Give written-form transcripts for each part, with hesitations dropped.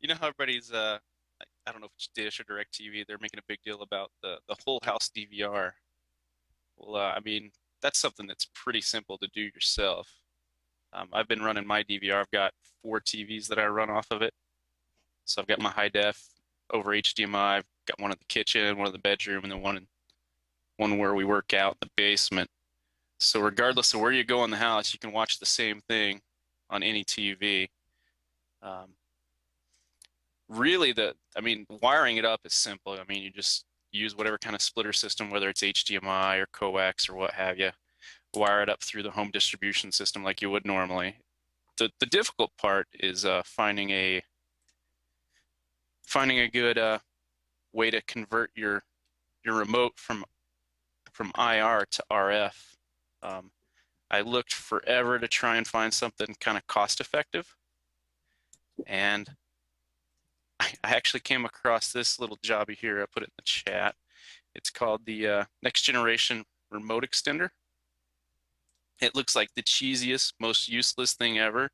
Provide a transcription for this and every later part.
You know how everybody's I don't know if it's Dish or DirecTV, they're making a big deal about the whole house DVR. Well, I mean, that's something that's pretty simple to do yourself. I've been running my DVR. I've got four TVs that I run off of it. So I've got my high def over HDMI. I've got one in the kitchen, one in the bedroom, and then one where we work out in the basement. So regardless of where you go in the house, you can watch the same thing on any TV. Um, Really, I mean, wiring it up is simple. I mean, you just use whatever kind of splitter system, whether it's HDMI or coax or what have you, wire it up through the home distribution system like you would normally. The difficult part is finding a good way to convert your remote from IR to RF. Um, I looked forever to try and find something kind of cost effective, and I actually came across this little jobby here. I put it in the chat. It's called the Next Generation Remote Extender. It looks like the cheesiest, most useless thing ever,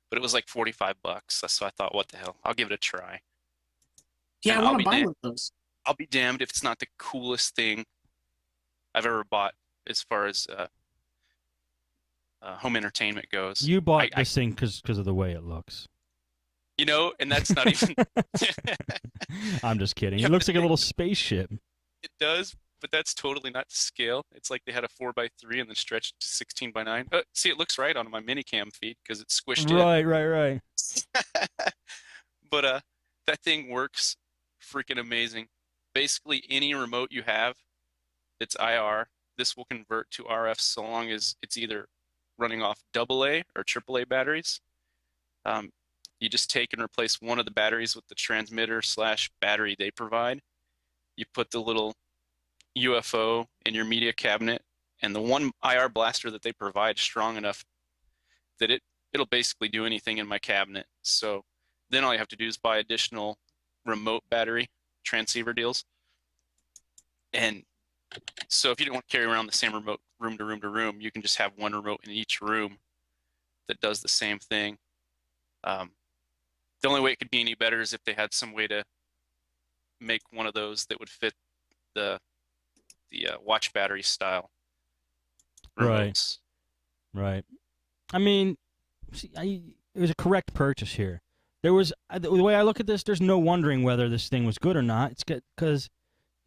but it was like 45 bucks. So I thought, what the hell? I'll give it a try. Yeah, And I want to buy one of those. I'll be damned if it's not the coolest thing I've ever bought as far as home entertainment goes. You bought this thing because of the way it looks. You know, and that's not even. I'm just kidding. It looks like a little spaceship. It does, but that's totally not to scale. It's like they had a 4x3 and then stretched to 16:9. See, it looks right on my minicam feed because it's squished in. Right. But that thing works freaking amazing. Basically, any remote you have that's IR, this will convert to RF so long as it's either running off AA or AAA batteries. You just take and replace one of the batteries with the transmitter / battery they provide. You put the little UFO in your media cabinet, and the one IR blaster that they provide is strong enough that it'll basically do anything in my cabinet. So then all you have to do is buy additional remote battery transceiver deals. And so if you don't want to carry around the same remote room to room to room, you can just have one remote in each room that does the same thing. The only way it could be any better is if they had some way to make one of those that would fit the watch battery style remotes. Right. I mean, see, it was a correct purchase here. There was the way I look at this. There's no wondering whether this thing was good or not. It's good because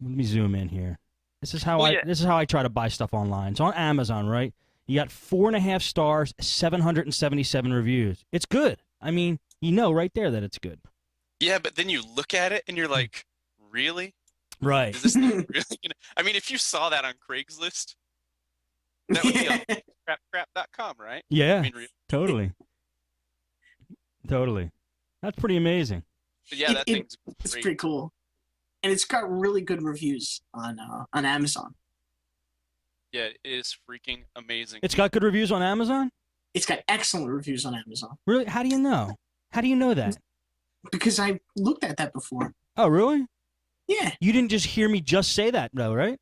let me zoom in here. This is how this is how I try to buy stuff online. It's on Amazon, right? You got 4.5 stars, 777 reviews. It's good. I mean, you know right there that it's good. Yeah, but then you look at it and you're like, really? Right. Is this really gonna... I mean, if you saw that on Craigslist, that would be on crap.com, right? Yeah, I mean, totally. That's pretty amazing. But yeah, that thing's great. It's pretty cool. And it's got really good reviews on Amazon. Yeah, it is freaking amazing. It's got good reviews on Amazon? It's got excellent reviews on Amazon. Really? How do you know? How do you know that? Because I looked at that before. Oh, really? Yeah. You didn't just hear me just say that, though, right?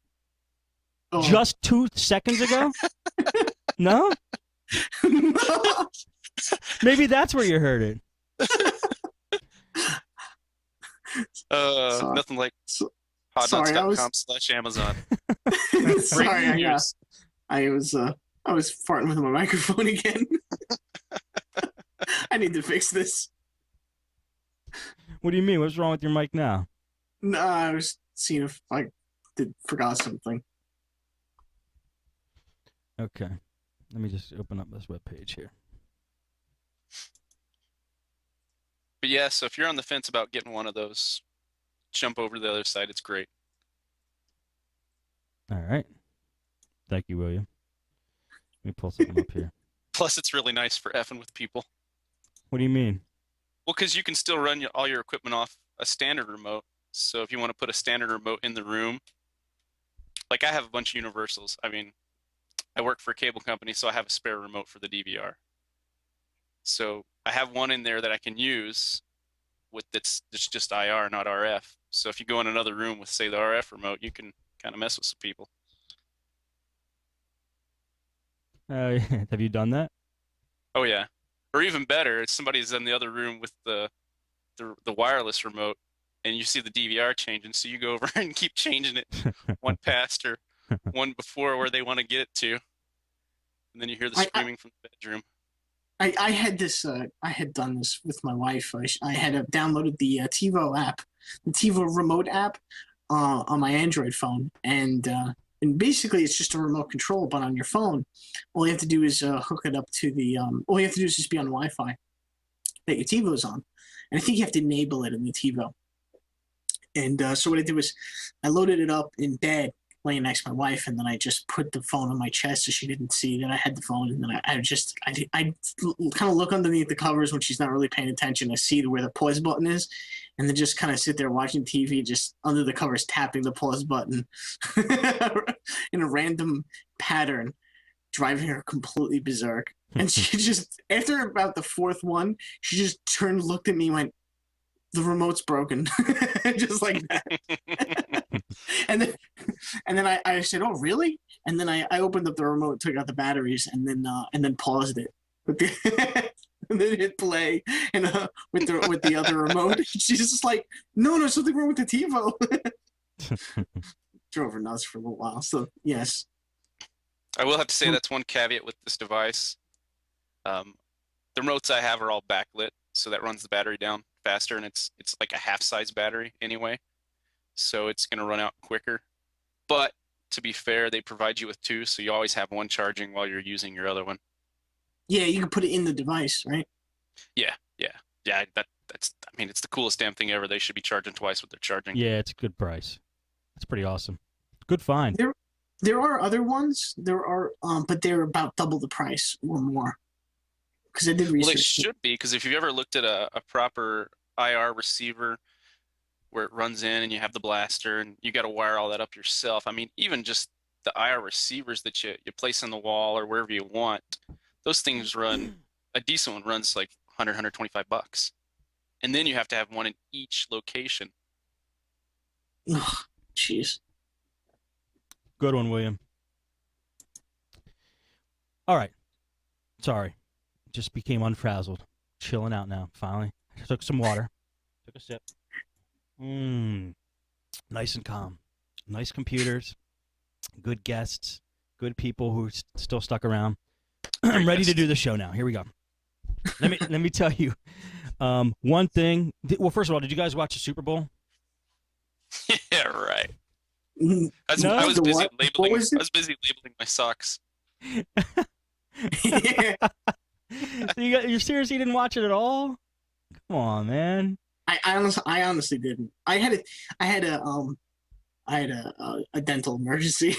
Oh. Just 2 seconds ago? No? No. Maybe that's where you heard it. Nothing like podnutz.com/Amazon. Sorry, I was farting with my microphone again. I need to fix this. What do you mean? What's wrong with your mic now? No, I was seeing if I forgot something. Okay. Let me just open up this webpage here. But yeah, so if you're on the fence about getting one of those, jump over to the other side. It's great. All right. Thank you, William. Let me pull something up here. Plus, it's really nice for effing with people. What do you mean? Well, because you can still run all your equipment off a standard remote. So if you want to put a standard remote in the room, like I have a bunch of universals. I mean, I work for a cable company, so I have a spare remote for the DVR. So I have one in there that I can use with that's just IR, not RF. So if you go in another room with, say, the RF remote, you can kind of mess with some people. Have you done that? Oh, yeah. Or even better, if somebody's in the other room with the the wireless remote, and you see the DVR changing, so you go over and keep changing it one past or one before where they want to get it to, and then you hear the screaming from the bedroom. I had this. I had done this with my wife. I had downloaded the TiVo app, the TiVo remote app, on my Android phone, and basically it's just a remote control, but on your phone, all you have to do is hook it up to the. All you have to do is just be on Wi-Fi that your TiVo's on, and I think you have to enable it in the TiVo. And so what I did was, I loaded it up in bed, laying next to my wife, and then I just put the phone on my chest so she didn't see that I had the phone. And then I kind of look underneath the covers when she's not really paying attention. I see where the pause button is, and then just kind of sit there watching TV, just under the covers, tapping the pause button in a random pattern, driving her completely berserk. And she just, after about the fourth one, she just turned, looked at me, and went, "The remote's broken," just like that. and then I said, "Oh, really?" And then I opened up the remote, took out the batteries, and then paused it. And then hit play, and with the other remote. She's just like, "No, something wrong with the TiVo." Drove her nuts for a little while. So yes, I will have to say that's one caveat with this device. The remotes I have are all backlit, so that runs the battery down faster, and it's like a half-size battery anyway, so it's going to run out quicker. But to be fair, they provide you with two, so you always have one charging while you're using your other one. Yeah, you can put it in the device, right? Yeah. That's. I mean, it's the coolest damn thing ever. They should be charging twice what they're charging. Yeah, it's a good price. That's pretty awesome. Good find. There are other ones. There are, but they're about double the price or more. Because I did research. Well, they should be, because if you've ever looked at a proper IR receiver where it runs in and you have the blaster and you got to wire all that up yourself. I mean, even just the IR receivers that you place on the wall or wherever you want, those things run, a decent one runs like $125. And then you have to have one in each location. Oh, jeez. Good one, William. All right. Sorry. Just became unfrazzled. Chilling out now, finally. I took some water. Took a sip. Nice and calm. Nice computers. Good guests. Good people who still stuck around. I'm ready to do the show now. Here we go. Let me tell you one thing. Well, first of all, did you guys watch the Super Bowl? Yeah, right. No? I was busy labeling my socks. Yeah. So you seriously didn't watch it at all? Come on, man. I honestly didn't. I had a dental emergency.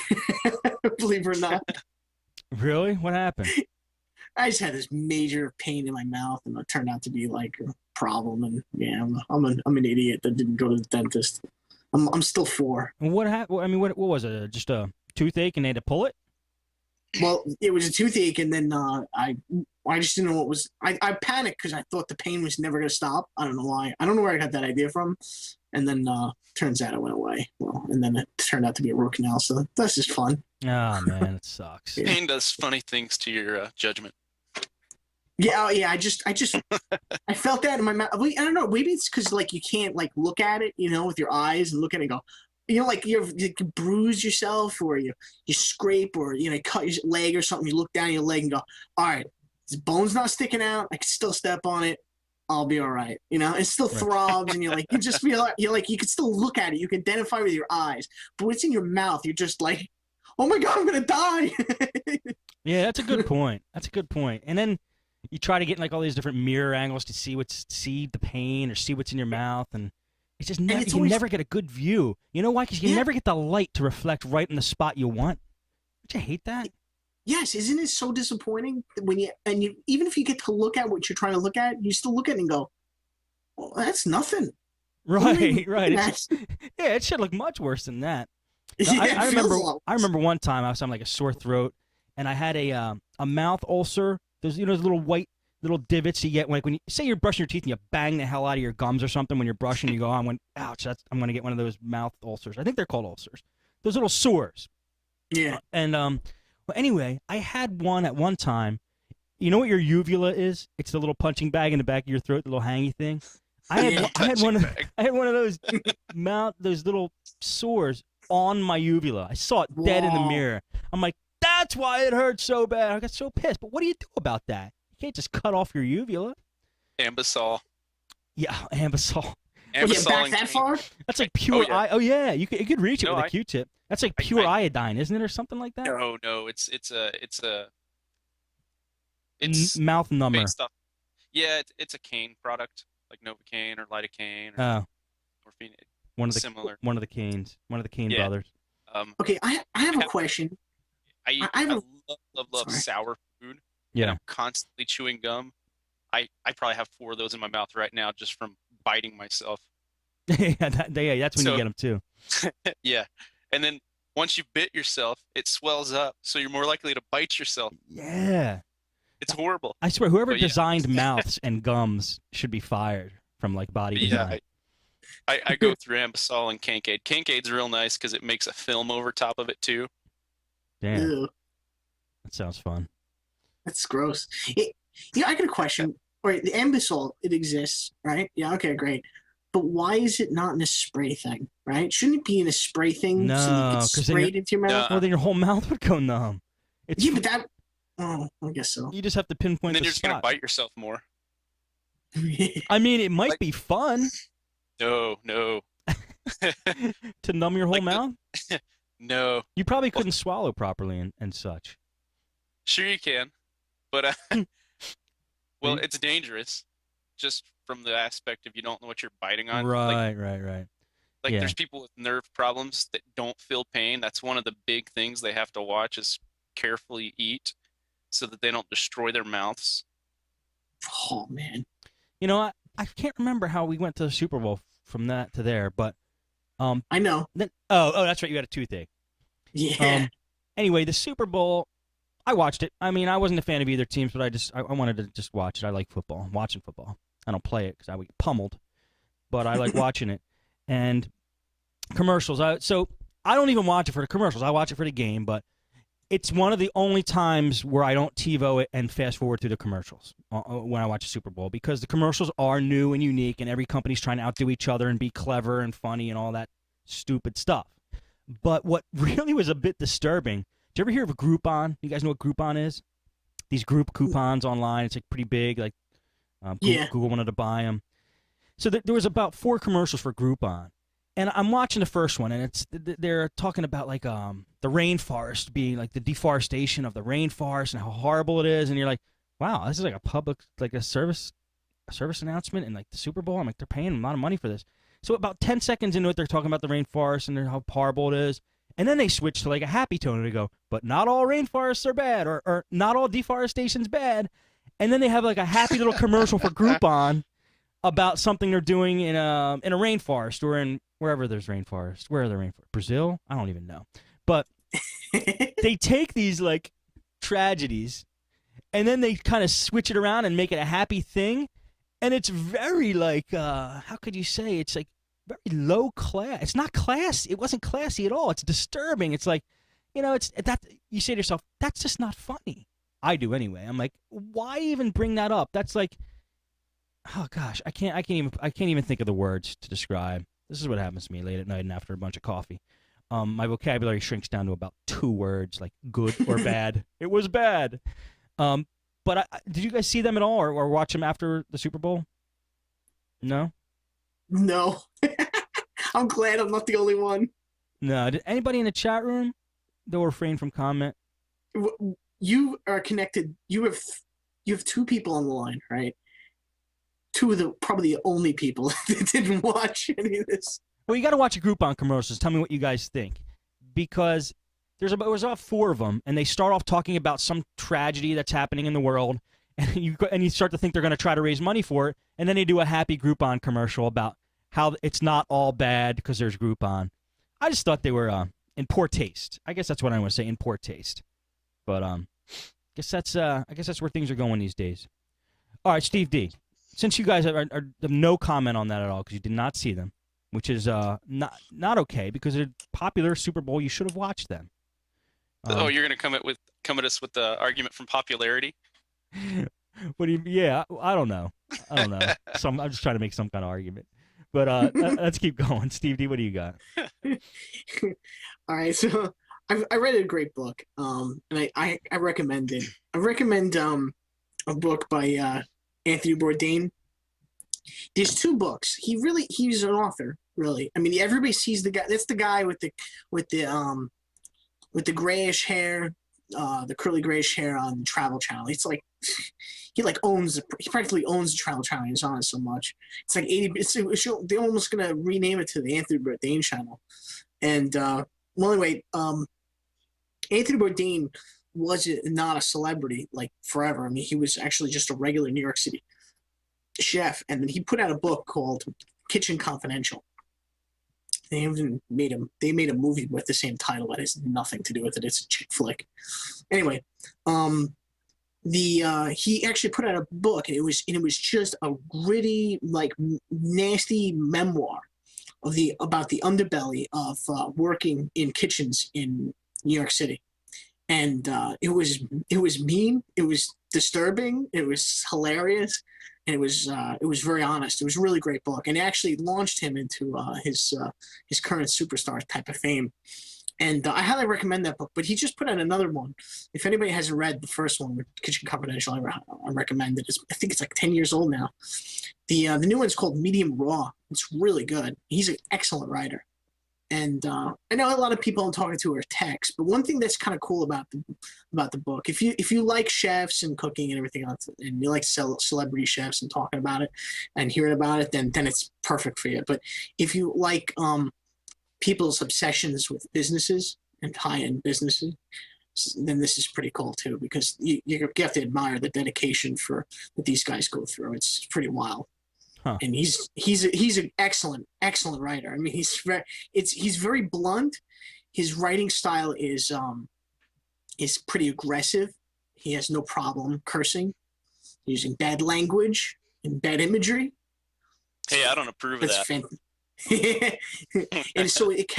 Believe it or not. Really? What happened? I just had this major pain in my mouth, and it turned out to be like a problem. And yeah, I'm an idiot that didn't go to the dentist. I'm still 4. And what happened? I mean, what was it? Just a toothache, and they had to pull it? Well, it was a toothache, and then I just didn't know what was. I panicked because I thought the pain was never going to stop. I don't know why. I don't know where I got that idea from. And then turns out it went away. Well, and then it turned out to be a root canal. So that's just fun. Oh man, it sucks. Yeah. Pain does funny things to your judgment. Yeah, I just I felt that in my mouth. I don't know. Maybe it's because like you can't like look at it, with your eyes and look at it and go. Like you bruise yourself, or you scrape, or cut your leg or something. You look down your leg and go, "All right, this bone's not sticking out. I can still step on it. I'll be all right." It still throbs, and you just feel like you can still look at it. You can identify with your eyes, but when it's in your mouth, you're just like, "Oh my god, I'm gonna die." Yeah, that's a good point. That's a good point. And then you try to get like all these different mirror angles to see the pain or see what's in your mouth, and it's just you never get a good view. You know why? Because you never get the light to reflect right in the spot you want. Don't you hate that? Yes, isn't it so disappointing when you even if you get to look at what you're trying to look at, you still look at it and go, "Well, that's nothing." Right. It should look much worse than that. No, I remember one time I was on like a sore throat, and I had a mouth ulcer. There's those little white little divots you get when you say you're brushing your teeth and you bang the hell out of your gums or something when you're brushing. You go, "Oh, ouch! I'm going to get one of those mouth ulcers." I think they're called ulcers. Those little sores. Yeah. And well, anyway, I had one at one time. You know what your uvula is? It's the little punching bag in the back of your throat, the little hangy thing. I Yeah. had Punching one of bag. I had one of those those little sores on my uvula. I saw it dead in the Whoa. mirror. I'm like, that's why it hurts so bad. I got so pissed. But what do you do about that? You can't just cut off your uvula. Ambisol. Yeah, Ambisol. Well, yeah, Ambisol back and that cane. far? That's like pure yeah. Oh yeah, you could reach it No, with a I- Q-tip. That's like pure iodine, isn't it, or something like that? No, N- it's mouth number. based off. Yeah, it's a cane product like Novocaine or lidocaine or Oh, morphine. one of the Similar. one of the Canes, one of the Cane Yeah. brothers. Okay, I have a question. I I have a- love Sorry. sour food. And Yeah. I'm constantly chewing gum. I probably have 4 of those in my mouth right now just from biting myself. yeah, that's when you So- get them too. Yeah. And then once you bit yourself, it swells up, so you're more likely to bite yourself. Yeah. It's horrible. I swear, whoever But yeah. designed mouths and gums should be fired from like body Yeah. design. I go through Ambisol and Kincaid. Kincaid's real nice because it makes a film over top of it too. Damn, Ew, that sounds fun. that's gross. I got a question. All right, the Ambisol, it exists, right? Yeah, okay, great. But why is it not in a spray thing, right? Shouldn't it be in a spray thing so No, you 'cause can then spray you're- it into your mouth? Well, then your whole mouth would go numb. It's Yeah, but that. Oh, I guess so. you just have to pinpoint And then the you're just gonna spot. bite yourself more. I mean, it might Like- be fun No. to numb your whole Like the- mouth. No. You probably couldn't swallow properly and such. Sure you can, but well, Mm. it's dangerous just from the aspect of you don't know what you're biting on. Right. Like Yeah. there's people with nerve problems that don't feel pain. That's one of the big things they have to watch is carefully eat so that they don't destroy their mouths. Oh man. You know, I can't remember how we went to the Super Bowl from that to there, but I know. then oh, that's right, you had a toothache. Yeah. Anyway, the Super Bowl, I watched it. I mean, I wasn't a fan of either teams, but I wanted to just watch it. I like football, watching football. I don't play it because I would get pummeled, but I like watching it. And commercials. So I don't even watch it for the commercials. I watch it for the game, but it's one of the only times where I don't TiVo it and fast forward through the commercials when I watch a Super Bowl, because the commercials are new and unique, and every company's trying to outdo each other and be clever and funny and all that stupid stuff. But what really was a bit disturbing, did you ever hear of a Groupon? You guys know what Groupon is? These group coupons online. It's like pretty big. Like Yeah. Google wanted to buy them. So there was about 4 commercials for Groupon. And I'm watching the first one, and they're talking about like the rainforest being like the deforestation of the rainforest and how horrible it is. And you're like, wow, this is like a public, like a service announcement and like the Super Bowl. I'm like, they're paying a lot of money for this. So about 10 seconds into it, they're talking about the rainforest and how horrible it is. And then they switch to like a happy tone and they go, but not all rainforests are bad, or not all deforestation's bad. And then they have like a happy little commercial for Groupon about something they're doing in a rainforest or in wherever there's rainforest. Where are the rainforests? Brazil? I don't even know. But they take these like tragedies and then they kind of switch it around and make it a happy thing. And it's very like, how could you say? It's like very low class. It's not class. It wasn't classy at all. It's disturbing. It's like, it's that you say to yourself, that's just not funny. I do anyway. I'm like, why even bring that up? That's like, oh gosh, I can't even think of the words to describe. This is what happens to me late at night and after a bunch of coffee. My vocabulary shrinks down to about 2 words, like good or bad. It was bad. But did you guys see them at all, or watch them after the Super Bowl? No. No. I'm glad I'm not the only one. No. Did anybody in the chat room? They'll refrain from comment. You are connected. You have 2 people on the line, right? 2 of the probably the only people that didn't watch any of this. Well, you got to watch a Groupon commercials. Tell me what you guys think, because there was about 4 of them, and they start off talking about some tragedy that's happening in the world, and you start to think they're going to try to raise money for it, and then they do a happy Groupon commercial about how it's not all bad because there's Groupon. I just thought they were in poor taste. I guess that's what I want to say, in poor taste. But I guess that's where things are going these days. All right, Steve D. Since you guys have no comment on that at all because you did not see them, which is not okay because they're popular Super Bowl. You should have watched them. You're gonna come at us with the argument from popularity? What do you? Yeah, I don't know. I don't know. I'm just trying to make some kind of argument. But let's keep going. Steve D, what do you got? All right, so I read a great book, and I recommend it. I recommend a book by Anthony Bourdain. There's two books. He's an author, really. I mean, everybody sees the guy. That's the guy with the grayish hair, the curly grayish hair on the Travel Channel. It's like he practically owns the Travel Channel. He's on it so much. It's like 80. They're almost gonna rename it to the Anthony Bourdain Channel. And well, anyway, Anthony Bourdain was not a celebrity like forever. I mean, he was actually just a regular New York City chef, and then he put out a book called Kitchen Confidential. They even made a movie with the same title that has nothing to do with it. It's a chick flick. Anyway, he actually put out a book, and it was just a gritty, like nasty memoir about the underbelly of working in kitchens in New York City. And it was mean, it was disturbing, it was hilarious, and it was very honest. It was a really great book, and it actually launched him into his current superstar type of fame. And I highly recommend that book. But he just put out another one. If anybody hasn't read the first one, Kitchen Confidential, I recommend it. I think it's like 10 years old now. The new one's called Medium Raw. It's really good. He's an excellent writer. And I know a lot of people I'm talking to are techs, but one thing that's kind of cool about the book, if you like chefs and cooking and everything else, and you like celebrity chefs and talking about it and hearing about it, then it's perfect for you. But if you like people's obsessions with businesses and high-end businesses, then this is pretty cool too, because you have to admire the dedication that these guys go through. It's pretty wild. Huh. And he's an excellent writer. I mean, he's very blunt. His writing style is pretty aggressive. He has no problem cursing, using bad language and bad imagery. Hey, I don't approve of that. And so it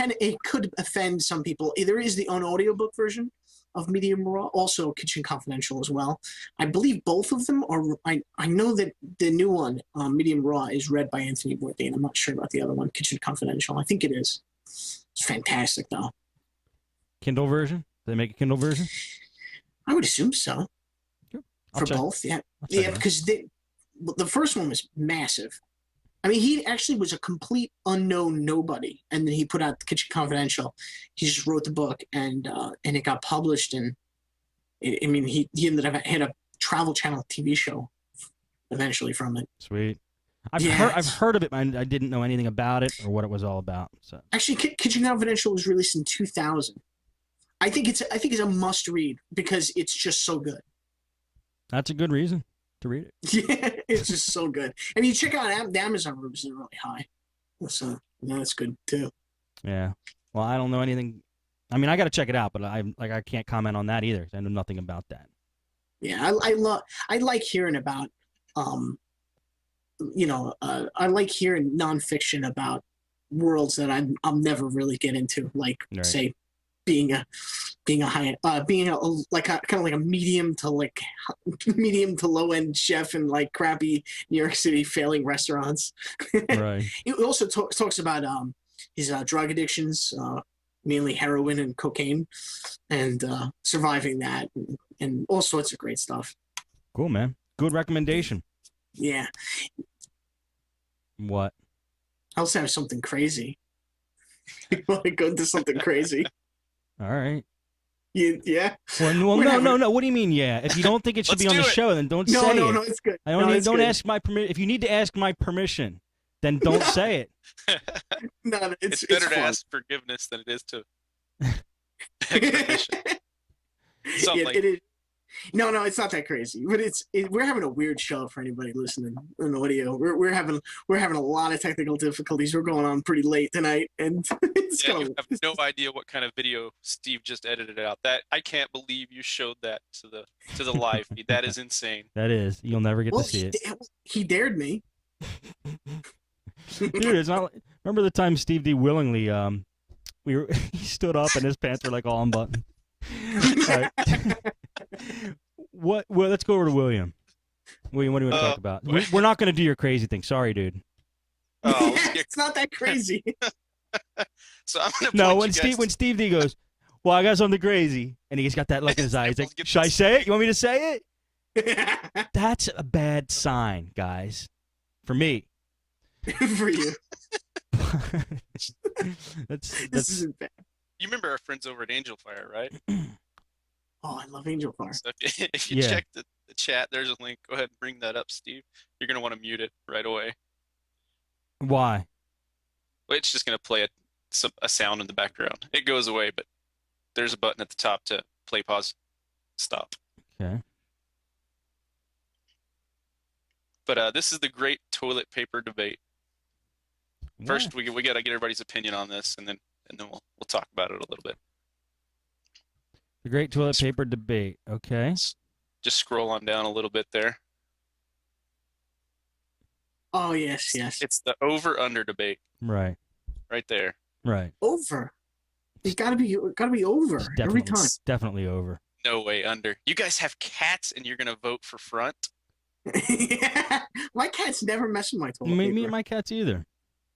could offend some people. There is the audiobook version of Medium Raw, also Kitchen Confidential as well. I believe both of them are. I know that the new one, Medium Raw, is read by Anthony Bourdain. I'm not sure about the other one, Kitchen Confidential. I think it is. It's fantastic though. Kindle version? Do they make a Kindle version? I would assume so. Sure. For both, yeah, because the first one was massive. I mean, he actually was a complete unknown nobody, and then he put out the Kitchen Confidential. He just wrote the book, and it got published, and he ended up had a Travel Channel TV show eventually from it. Sweet. I've heard of it, but I didn't know anything about it or what it was all about. So actually, Kitchen Confidential was released in 2000. I think it's a must read because it's just so good. That's a good reason to read it. Yeah, it's just so good. And you check out the Amazon reviews; they're really high, so that's good too. Yeah. Well, I don't know anything. I mean, I got to check it out, but I can't comment on that either. I know nothing about that. Yeah, I like hearing about I like hearing nonfiction about worlds that I'll never really get into, like right. Say being a high kind of like a medium to low end chef in like crappy New York City failing restaurants. Right. He also talks about his drug addictions, mainly heroin and cocaine, and surviving that, and all sorts of great stuff. Cool, man. Good recommendation. Yeah. What? I also have something crazy. You want to go into something crazy? All right. Yeah. Well, no. What do you mean, yeah? If you don't think it should be on the show, then don't say it. No, it's good. Don't ask my permission. If you need to ask my permission, then don't say it. No, it's better to ask forgiveness than it is to permission. It is. No, it's not that crazy. But we're having a weird show for anybody listening in audio. We're having a lot of technical difficulties. We're going on pretty late tonight, and you have no idea what kind of video Steve just edited out. That I can't believe you showed that to the live feed. That is insane. That is. You'll never get to see it. He dared me. Dude, it's not. Remember the time Steve D willingly he stood up and his pants were like all unbuttoned. All right. Well, let's go over to William. William, what do you want to talk about? We're not going to do your crazy thing. Sorry, dude. Oh, It's not that crazy. so I'm gonna No, point you guys when Steve D goes, well, I got something crazy, and he's got that look in his eye. He's like, should I say it? You want me to say it? That's a bad sign, guys. For me. For you. This isn't bad. You remember our friends over at Angel Fire, right? Oh, I love Angel Fire. So if you check the chat, there's a link. Go ahead and bring that up, Steve. You're going to want to mute it right away. Why? Well, it's just going to play a sound in the background. It goes away, but there's a button at the top to play, pause, stop. Okay. But this is the great toilet paper debate. Why? First, we got to get everybody's opinion on this, and then we'll talk about it a little bit. The great toilet paper debate. Okay. Just scroll on down a little bit there. Oh, yes. It's the over-under debate. Right. Right there. Right. Over. It's gotta be over every time. It's definitely over. No way under. You guys have cats, and you're gonna vote for front? Yeah. My cats never mess with my toilet paper. Me and my cats either.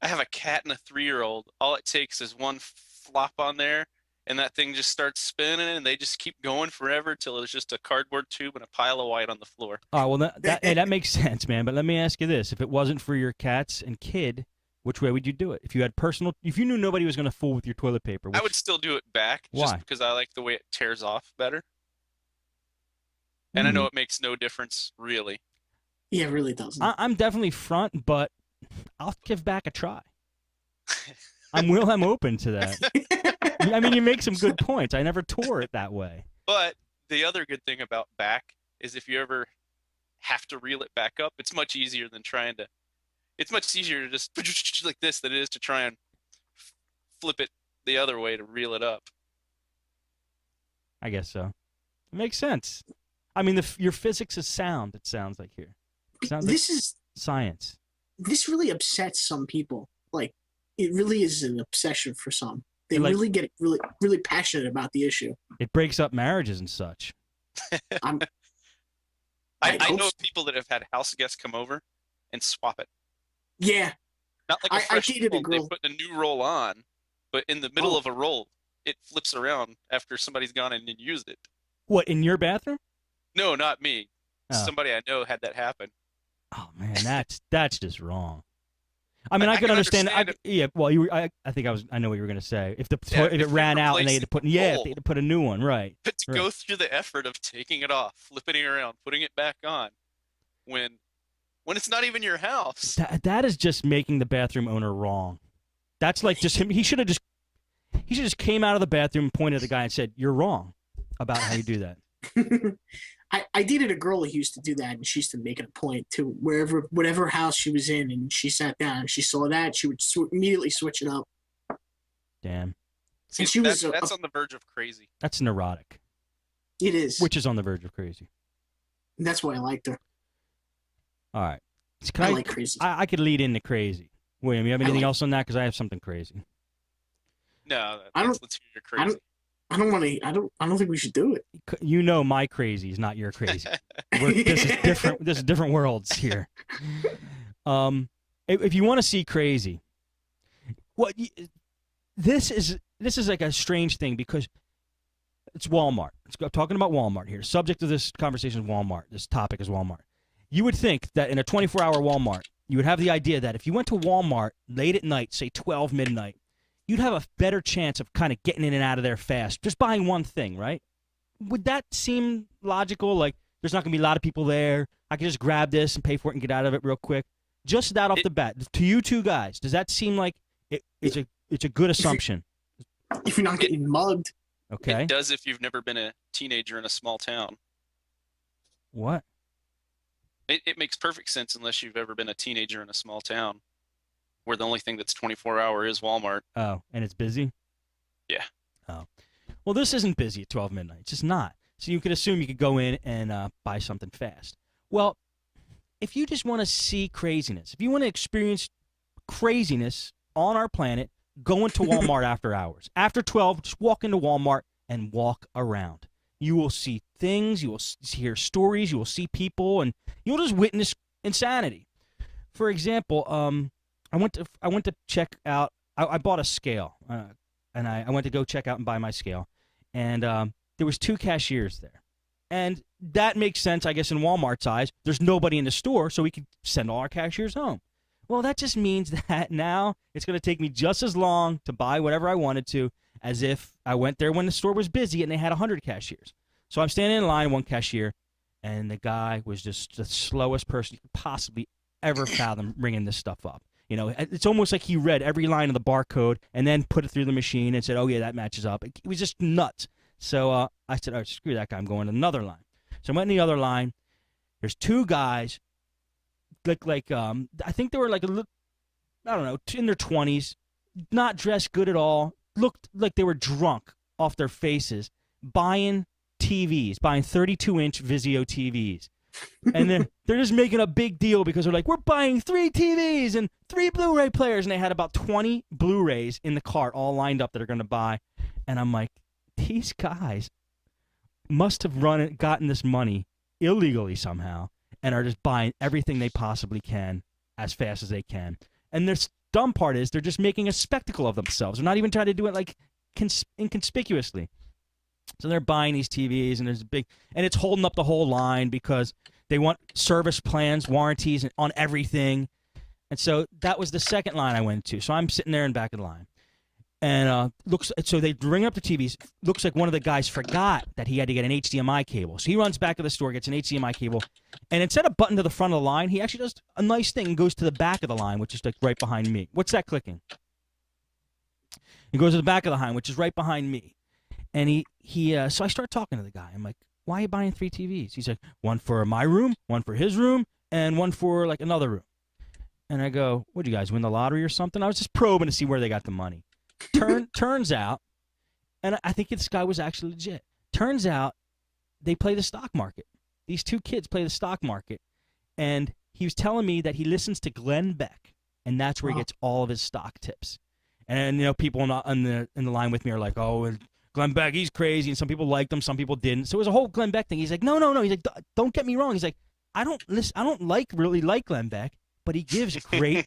I have a cat and a 3-year-old. All it takes is one flop on there, and that thing just starts spinning, and they just keep going forever till it's just a cardboard tube and a pile of white on the floor. Oh, well, that makes sense, man. But let me ask you this: if it wasn't for your cats and kid, which way would you do it? If you knew nobody was going to fool with your toilet paper, I would still do it back. Why? Just because I like the way it tears off better. And I know it makes no difference, really. Yeah, it really doesn't. I'm definitely front, but I'll give back a try. I'm open to that. I mean, you make some good points. I never tore it that way. But the other good thing about back is if you ever have to reel it back up, it's much easier than it's much easier to just like this than it is to try and flip it the other way to reel it up. I guess so. It makes sense. I mean, your physics is sound, it sounds like here. This is science. This really upsets some people. Like, it really is an obsession for some. They really get really passionate about the issue. It breaks up marriages and such. I know of people that have had house guests come over and swap it. Yeah. Not like a fresh dated roll. a girl. They put a new roll on, but in the middle of a roll, it flips around after somebody's gone in and used it. What, in your bathroom? No, not me. Oh. Somebody I know had that happen. Oh man, that's just wrong. I mean, I can understand. Yeah, well, I think I know what you were gonna say. If it ran out and they had to put a new one, right? But to go through the effort of taking it off, flipping it around, putting it back on, when it's not even your house. That is just making the bathroom owner wrong. That's like just him. He should have just came out of the bathroom, pointed at the guy, and said, "You're wrong about how you do that." I dated a girl who used to do that, and she used to make it a point to whatever house she was in, and she sat down and she saw that, she would immediately switch it up. Damn. See, and that's on the verge of crazy. That's neurotic. It is. Which is on the verge of crazy. And that's why I liked her. All right. I like crazy. I could lead into crazy. William, you have anything else on that? Because I have something crazy. No, let's hear your crazy. I don't think we should do it. You know my crazy is not your crazy. This is different. This is different worlds here. If you want to see crazy, this is like a strange thing because it's Walmart. I'm talking about Walmart here. Subject of this conversation is Walmart. This topic is Walmart. You would think that in a 24-hour Walmart, you would have the idea that if you went to Walmart late at night, say 12 midnight, you'd have a better chance of kind of getting in and out of there fast, just buying one thing, right? Would that seem logical? Like, there's not going to be a lot of people there. I can just grab this and pay for it and get out of it real quick. Just that off the bat, to you two guys, does that seem like it's a good assumption? If you're not getting mugged. Okay. It does if you've never been a teenager in a small town. What? It makes perfect sense unless you've ever been a teenager in a small town where the only thing that's 24-hour is Walmart. Oh, and it's busy? Yeah. Oh. Well, this isn't busy at 12 midnight. It's just not. So you could assume you could go in and buy something fast. Well, if you just want to see craziness, if you want to experience craziness on our planet, go into Walmart after hours. After 12, just walk into Walmart and walk around. You will see things, you will hear stories, you will see people, and you'll just witness insanity. For example, I went to check out. I bought a scale, and I went to go check out and buy my scale, and there was 2 cashiers there, and that makes sense, I guess, in Walmart's eyes. There's nobody in the store, so we could send all our cashiers home. Well, that just means that now it's going to take me just as long to buy whatever I wanted to as if I went there when the store was busy and they had 100 cashiers. So I'm standing in line, one cashier, and the guy was just the slowest person you could possibly ever fathom ringing this stuff up. You know, it's almost like he read every line of the barcode and then put it through the machine and said, oh, yeah, that matches up. It was just nuts. So I said, all right, screw that guy. I'm going to another line. So I went in the other line. There's 2 guys, I think they were like, I don't know, in their 20s, not dressed good at all, looked like they were drunk off their faces, buying TVs, buying 32-inch Vizio TVs. And then they're just making a big deal because they're like, we're buying 3 TVs and 3 Blu-ray players. And they had about 20 Blu-rays in the cart all lined up that they're going to buy. And I'm like, these guys must have gotten this money illegally somehow and are just buying everything they possibly can as fast as they can. And the dumb part is they're just making a spectacle of themselves. They're not even trying to do it like inconspicuously. So they're buying these TVs, and there's and it's holding up the whole line because they want service plans, warranties on everything. And so that was the second line I went to. So I'm sitting there in back of the line. And so they ring up the TVs. Looks like one of the guys forgot that he had to get an HDMI cable. So he runs back to the store, gets an HDMI cable, and instead of button to the front of the line, he actually does a nice thing and goes to the back of the line, which is like right behind me. What's that clicking? He goes to the back of the line, which is right behind me. And so I start talking to the guy. I'm like, why are you buying 3 TVs? He's like, one for my room, one for his room, and one for like another room. And I go, what, you guys win the lottery or something? I was just probing to see where they got the money. Turns out, and I think this guy was actually legit. Turns out they play the stock market. These 2 kids play the stock market. And he was telling me that he listens to Glenn Beck, and that's where he gets all of his stock tips. And, you know, people in the line with me are like, oh, Glenn Beck, he's crazy. And some people liked him, some people didn't. So it was a whole Glenn Beck thing. He's like, no. He's like, don't get me wrong. He's like, I don't really like Glenn Beck, but he gives great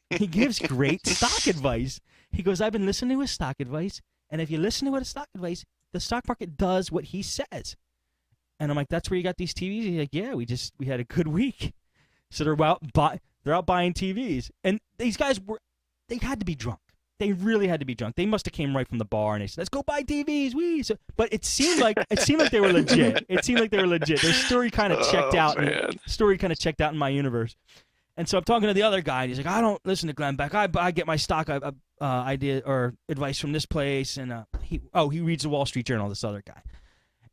stock advice. He goes, I've been listening to his stock advice, and if you listen to his stock advice, the stock market does what he says. And I'm like, that's where you got these TVs? He's like, yeah, we had a good week. So they're out buying TVs. And these guys they had to be drunk. They really had to be drunk. They must have came right from the bar and they said, let's go buy TVs. So, but it seemed like they were legit. Their story kind of checked out. Story kind of checked out in my universe. And so I'm talking to the other guy, and he's like, I don't listen to Glenn Beck. I get my stock idea or advice from this place. And he reads the Wall Street Journal, this other guy.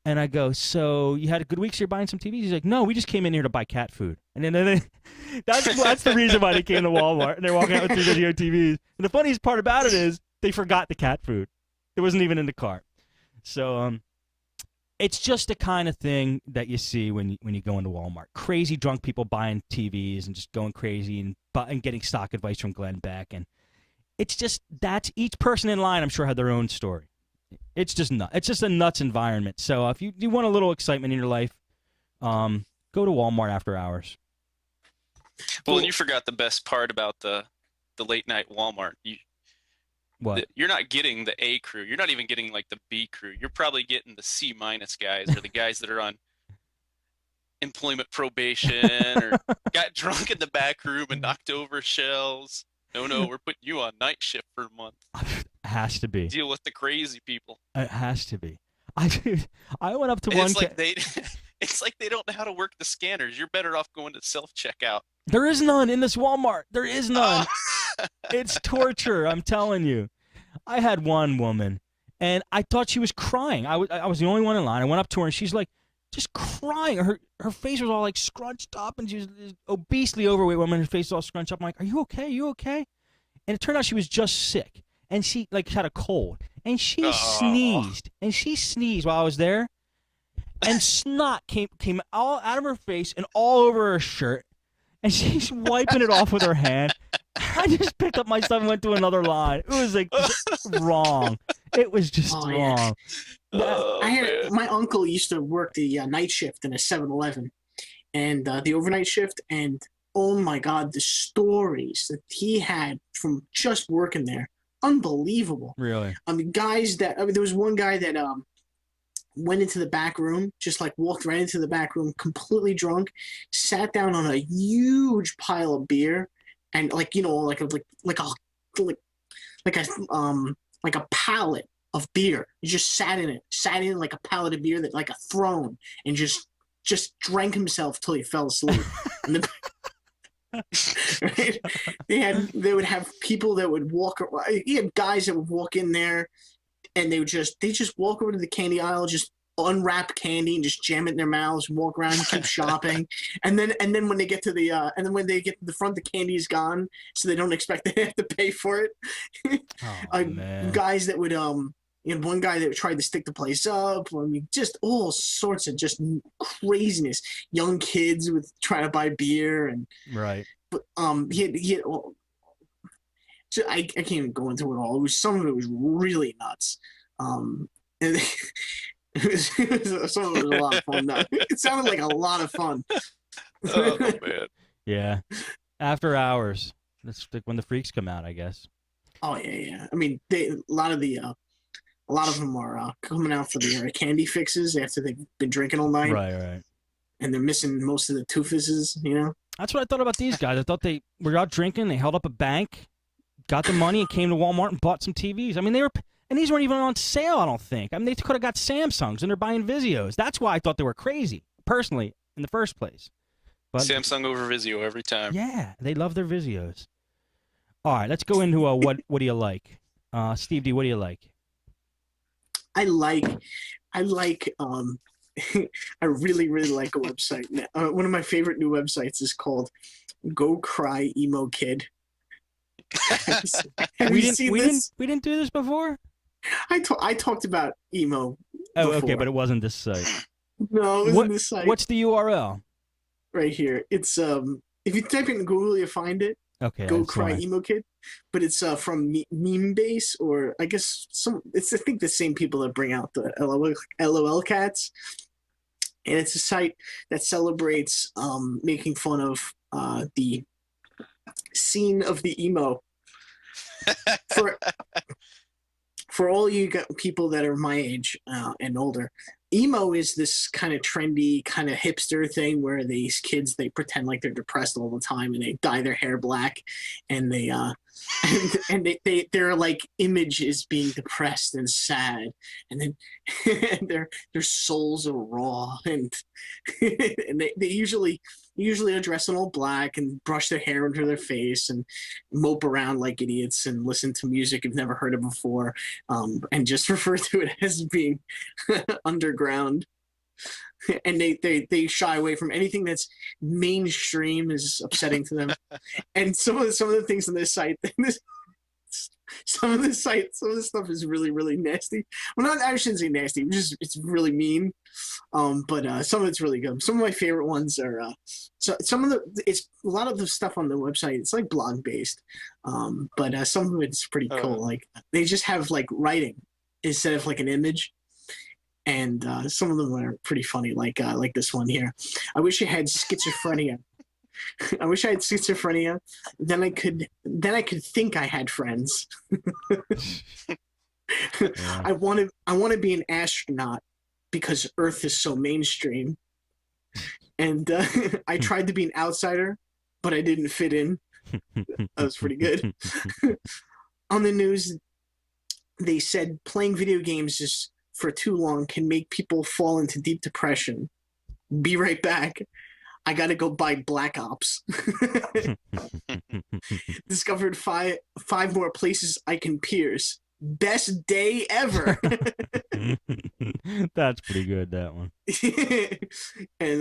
And I go, so you had a good week, so you're buying some TVs? He's like, no, we just came in here to buy cat food. And then that's the reason why they came to Walmart. And they're walking out with 3 video TVs. And the funniest part about it is they forgot the cat food. It wasn't even in the cart. So it's just the kind of thing that you see when you go into Walmart. Crazy drunk people buying TVs and just going crazy and getting stock advice from Glenn Beck. And it's just each person in line, I'm sure, had their own story. It's just nuts. It's just a nuts environment. So if you want a little excitement in your life, go to Walmart after hours. Well, and you forgot the best part about the late night Walmart. What? You're not getting the A crew. You're not even getting like the B crew. You're probably getting the C- guys, or the guys that are on employment probation or got drunk in the back room and knocked over shelves. No, we're putting you on night shift for a month. It has to be. Deal with the crazy people. It has to be. I went up to And one. It's like they don't know how to work the scanners. You're better off going to self-checkout. There is none in this Walmart. There is none. It's torture, I'm telling you. I had one woman, and I thought she was crying. I was the only one in line. I went up to her, and she's like, just crying. Her face was all like scrunched up, and she was this obesely overweight woman. Her face was all scrunched up. I'm like, are you okay? You okay? And it turned out she was just sick, and she like had a cold, and she sneezed, while I was there, and snot came all out of her face and all over her shirt, and she's wiping it off with her hand. I just picked up my stuff and went to another line. It was like wrong. It was just wrong. Oh man. My uncle used to work the night shift in a 7-Eleven and the overnight shift, and oh my God, the stories that he had from just working there, unbelievable. Really? I mean, there was one guy that went into the back room, just like walked right into the back room, completely drunk, sat down on a huge pile of beer, and like like a pallet of beer. He just sat in like a pallet of beer that like a throne, and just drank himself till he fell asleep. And then, right? They would have people that would walk. He had guys that would walk in there, and they just walk over to the candy aisle, just unwrap candy and just jam it in their mouths, and walk around and keep shopping. And then when they get to the front, the candy is gone, so they don't expect they have to pay for it. Oh, man. Guys that would one guy that tried to stick the place up. I mean, just all sorts of just craziness. Young kids would try to buy beer, and right. But he had so I can't even go into it all. Some of it was really nuts. And some of it was a lot of fun. Though. It sounded like a lot of fun. Oh man. Yeah. After hours. That's like when the freaks come out, I guess. Oh yeah. I mean, a lot of them are coming out for the candy fixes after they've been drinking all night. Right. And they're missing most of the toofuses, you know? That's what I thought about these guys. I thought they were out drinking, they held up a bank, got the money, and came to Walmart and bought some TVs. I mean, and these weren't even on sale, I don't think. I mean, they could have got Samsungs, and they're buying Vizios. That's why I thought they were crazy, personally, in the first place. But, Samsung over Vizio every time. Yeah, they love their Vizios. All right, let's go into what do you like? Steve D, what do you like? I like I really, really like a website. One of my favorite new websites is called Go Cry Emo Kid. Have you seen this? We didn't do this before? I talked about emo Oh, before. okay, but it wasn't this site. No, it wasn't this site. What's the URL? Right here. It's if you type it in Google, you find it. Okay. Go Cry Emo Kid. But it's from Meme Base, or I guess I think the same people that bring out the LOL cats. And it's a site that celebrates making fun of the scene of the emo. For all you people that are my age and older, emo is this kind of trendy, kind of hipster thing where these kids, they pretend like they're depressed all the time, and they dye their hair black, and they their like image is being depressed and sad, and then their souls are raw, and and they usually are dressed in all black and brush their hair into their face and mope around like idiots and listen to music you've never heard of before, and just refer to it as being underground. And they shy away from anything that's mainstream, is upsetting to them. And some of the things on this site, some of the stuff is really, really nasty. Well, I shouldn't say nasty, it's really mean. But some of it's really good. Some of my favorite ones are it's a lot of the stuff on the website. It's like blog based, but some of it's pretty cool. Like they just have like writing instead of like an image. And some of them are pretty funny, like this one here. I wish I had schizophrenia. I wish I had schizophrenia. Then I could think I had friends. Yeah. I want to be an astronaut because Earth is so mainstream. And I tried to be an outsider, but I didn't fit in. That was pretty good. On the news, they said playing video games is for too long can make people fall into deep depression. Be right back. I gotta go buy Black Ops. Discovered five more places I can pierce. Best day ever. That's pretty good, that one. And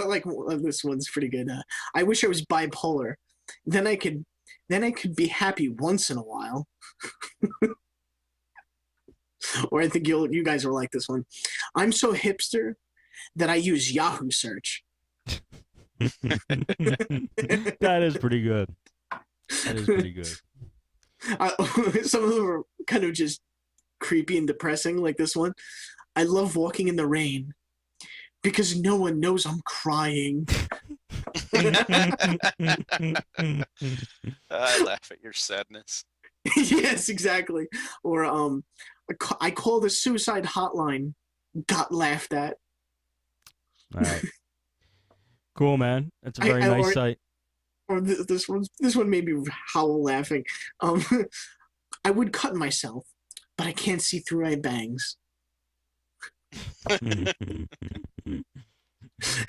like this one's pretty good. I wish I was bipolar. Then I could be happy once in a while. Or I think you guys will like this one. I'm so hipster that I use Yahoo search. That is pretty good. That is pretty good. Some of them are kind of just creepy and depressing like this one. I love walking in the rain because no one knows I'm crying. I laugh at your sadness. Yes, exactly. Or I called a suicide hotline, got laughed at. All right. Cool, man. That's a very nice sight. Or this one made me howl laughing. I would cut myself, but I can't see through my bangs.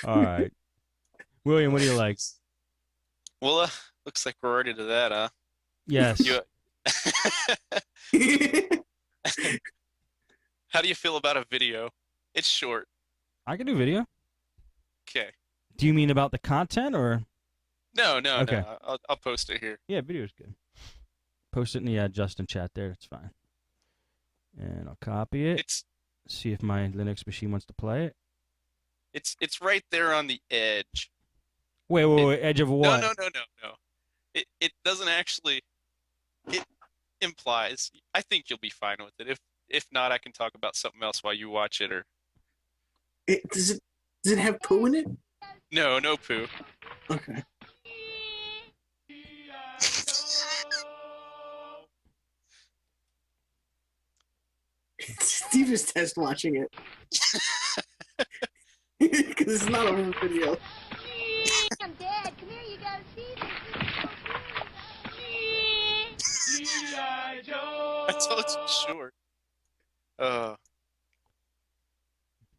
All right. William, what do you like? Well, looks like we're already to that, huh? Yes. How do you feel about a video? It's short. I can do video. Okay. Do you mean about the content or? No. Okay. No. I'll post it here. Yeah, video's good. Post it in the Justin chat there. It's fine. And I'll copy it. See if my Linux machine wants to play it. It's right there on the edge. Wait. Edge of what? No. It doesn't actually. It implies. I think you'll be fine with it. If not, I can talk about something else while you watch it. Or. Does it have poo in it? No poo. Okay. Steve is test watching it because it's not on video. I'm dead. Come here, you gotta see this. I told you short.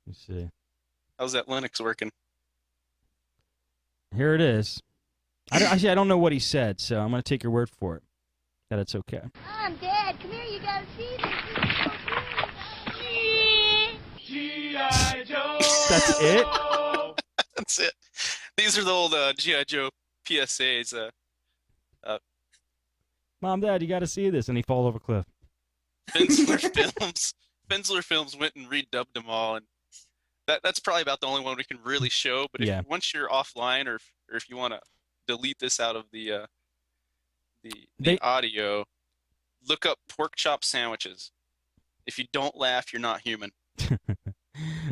Let's see. How's that Linux working? Here it is. Actually, I don't know what he said, so I'm going to take your word for it. That it's okay. I'm dead. Come here, you gotta see this. G.I. Joe. That's it? That's it. These are the old G.I. Joe PSAs. Mom, Dad, you got to see this. And he falls over a cliff. Fensler Films went and redubbed them all, and that's probably about the only one we can really show. But once you're offline, or if you want to delete this out of the audio, look up pork chop sandwiches. If you don't laugh, you're not human.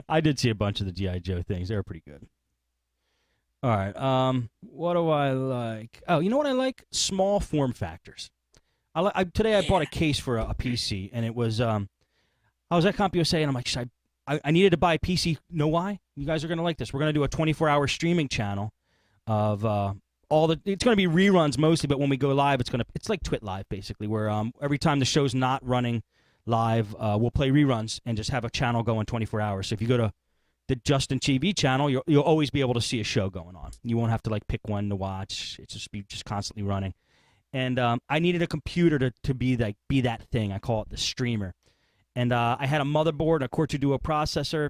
I did see a bunch of the G.I. Joe things. They were pretty good. All right. What do I like? Oh, you know what I like? Small form factors. Today I bought a case for a PC, and it was I was at CompUSA, and I'm like, I needed to buy a PC. Know why? You guys are gonna like this. We're gonna do a 24-hour streaming channel of it's gonna be reruns mostly, but when we go live, it's like Twit Live basically, where every time the show's not running live, we'll play reruns and just have a channel going 24 hours. So if you go to the Justin TV channel, you'll always be able to see a show going on. You won't have to like pick one to watch. It's just constantly running. And I needed a computer to be that thing. I call it the streamer. And I had a motherboard, a Core 2 Duo processor,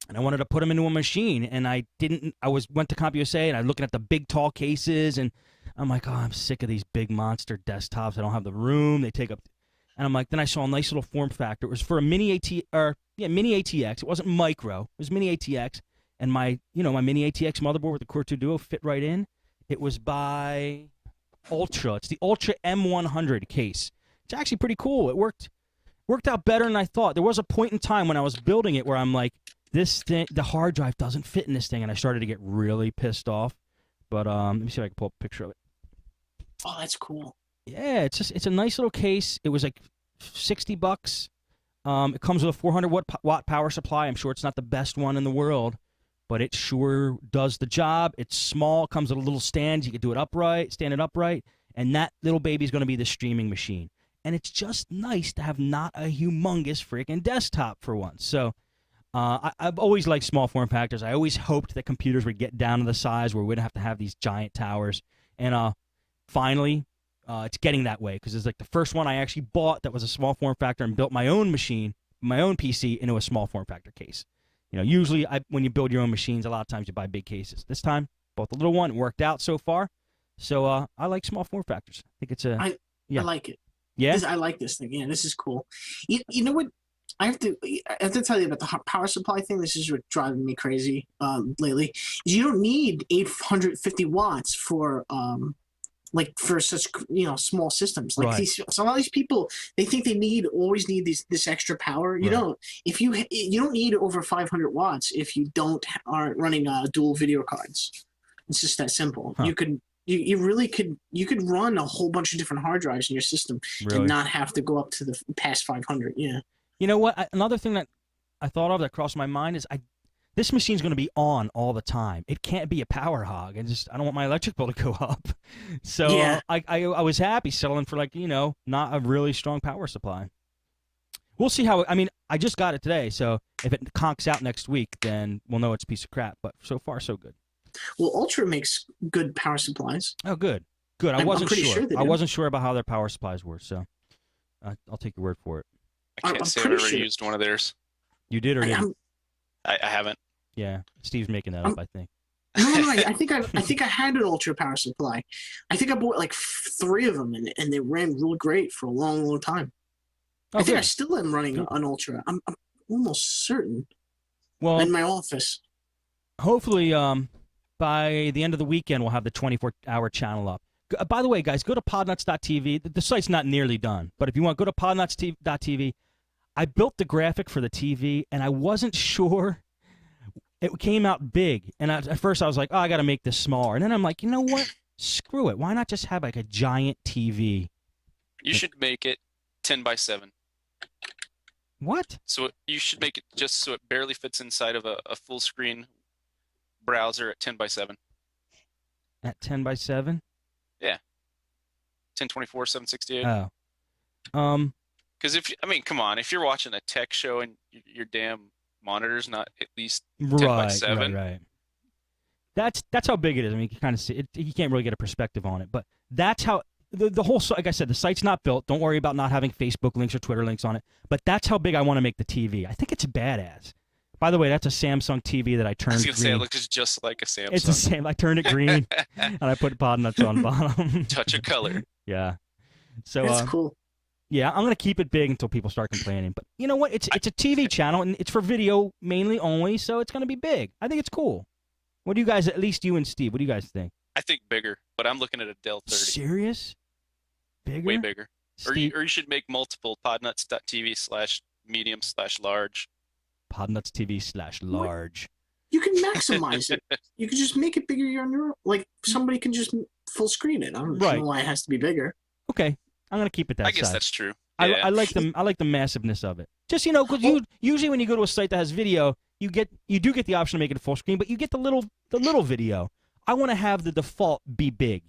and I wanted to put them into a machine. And went to CompUSA, and I was looking at the big tall cases, and I'm like, oh, I'm sick of these big monster desktops. I don't have the room. They take up. And I'm like, then I saw a nice little form factor. It was for a mini ATX. It wasn't micro. It was mini ATX. And my mini ATX motherboard with the Core 2 Duo fit right in. It was by Ultra. It's the Ultra M100 case. It's actually pretty cool. It worked out better than I thought. There was a point in time when I was building it where I'm like, this thing, the hard drive doesn't fit in this thing, and I started to get really pissed off. But let me see if I can pull up a picture of it. Oh, that's cool. Yeah, it's a nice little case. It was like $60. It comes with a 400 watt power supply. I'm sure it's not the best one in the world, but it sure does the job. It's small. It comes with a little stand. You can do it upright, stand it upright, and that little baby's going to be the streaming machine. And it's just nice to have not a humongous freaking desktop for once. So I've always liked small form factors. I always hoped that computers would get down to the size where we wouldn't have to have these giant towers. And finally, it's getting that way, because it's like the first one I actually bought that was a small form factor and built my own machine, my own PC, into a small form factor case. Usually when you build your own machines, a lot of times you buy big cases. This time, both the little one worked out so far. So I like small form factors. I think it's I like it. Yeah, I like this thing. Yeah, this is cool. You know what? I have to tell you about the power supply thing. This is what's driving me crazy lately. Is you don't need 850 watts for like for such small systems. Like Right. so a lot of these people, they think they always need this extra power. You Right. don't. If you don't need over 500 watts if you aren't running dual video cards. It's just that simple. Huh. You really could run a whole bunch of different hard drives in your system Really? and not have to go up to the past 500. Yeah. You know what? Another thing that I thought of that crossed my mind is this machine's going to be on all the time. It can't be a power hog. I don't want my electric bill to go up. So Yeah. I was happy settling for not a really strong power supply. We'll see how. I mean, I just got it today, so if it conks out next week, then we'll know it's a piece of crap. But so far, so good. Well, Ultra makes good power supplies. Oh, good. Good. I I'm wasn't pretty sure. sure they I do. wasn't sure about how their power supplies were, so I'll take your word for it. I can't I'm say I've pretty ever sure- used one of theirs. You did or didn't? I haven't. Yeah. Steve's making that up, I think. No, I think I had an Ultra power supply. I think I bought like 3 of them, and they ran really great for a long, long time. Oh, I think I good. still am running Good. an Ultra. I'm almost certain Well, in my office. hopefully, by the end of the weekend, we'll have the 24-hour channel up. By the way, guys, go to podnutz.tv. The site's not nearly done, but if you want, go to podnutz.tv. I built the graphic for the TV, and I wasn't sure it came out big. And at first, I was like, oh, I got to make this smaller. And then I'm like, you know what? Screw it. Why not just have like a giant TV? You should make it 10 by 7. What? So you should make it just so it barely fits inside of a full screen browser at 10 by 7. At 10 by 7? 1024, 768. Oh. Because come on, if you're watching a tech show and your damn monitor's not at least 10 by Right, 7. right. That's how big it is. I mean, you can kind of see it. You can't really get a perspective on it, but that's how the whole. Like I said, the site's not built. Don't worry about not having Facebook links or Twitter links on it. But that's how big I want to make the TV. I think it's badass. By the way, that's a Samsung TV that I I turned was green. gonna say it looks just like a Samsung. It's the same. I turned it green and I put podnutz on bottom. Touch of color. Yeah. So That's cool. yeah, I'm gonna keep it big until people start complaining. But you know what? It's a TV channel and it's for video mainly only, so it's gonna be big. I think it's cool. What do you guys? At least you and Steve. What do you guys think? I think bigger, but I'm looking at a Dell 30. Serious? Bigger? Way bigger. Or Steve, you should make multiple podnutz.tv/medium/large. podnutz TV/large. You can maximize it. You can just make it bigger on your like somebody can just full screen it. I don't Right. know why it has to be bigger. Okay, I'm gonna keep it that I guess size. that's true. I Yeah. like the massiveness of it. Just because usually when you go to a site that has video, you do get the option to make it a full screen, but you get the little video. I want to have the default be big.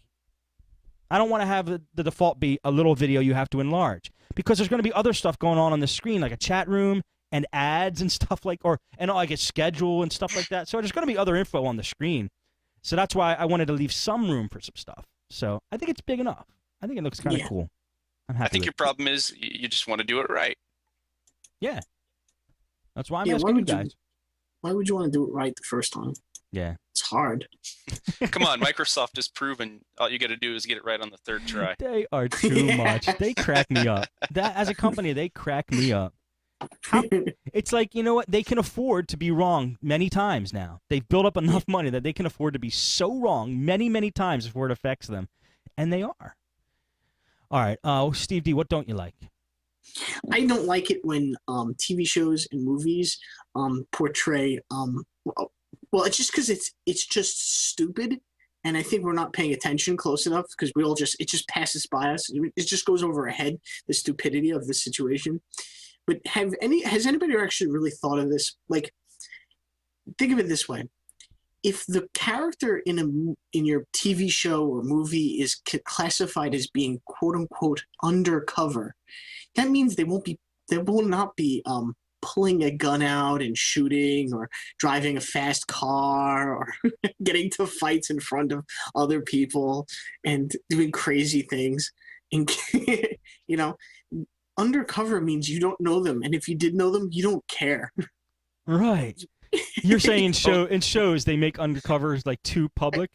I don't want to have the default be a little video you have to enlarge because there's going to be other stuff going on the screen like a chat room and ads and stuff like like a schedule and stuff like that. So there's going to be other info on the screen. So that's why I wanted to leave some room for some stuff. So I think it's big enough. I think it looks kind of cool. I'm happy. I think with your problem is you just want to do it right. Yeah. That's why I'm Yeah, asking you guys. Why would you want to do it right the first time? Yeah. It's hard. Come on, Microsoft has proven all you got to do is get it right on the 3rd try. They are too much. They crack me up. That as a company, they crack me up. It's like, you know what? They can afford to be wrong many times now. They've built up enough money that they can afford to be so wrong many, many times before it affects them. And they are. All right. Steve D, what don't you like? I don't like it when TV shows and movies portray well, it's just because it's just stupid, and I think we're not paying attention close enough because it just passes by us. It just goes over our head, the stupidity of the situation. But has anybody actually really thought of this? Like, think of it this way: if the character in your TV show or movie is classified as being "quote unquote" undercover, that means they will not be pulling a gun out and shooting or driving a fast car or getting to fights in front of other people and doing crazy things. And undercover means you don't know them, and if you did know them, you don't care. Right. You're saying in shows they make undercovers like too public?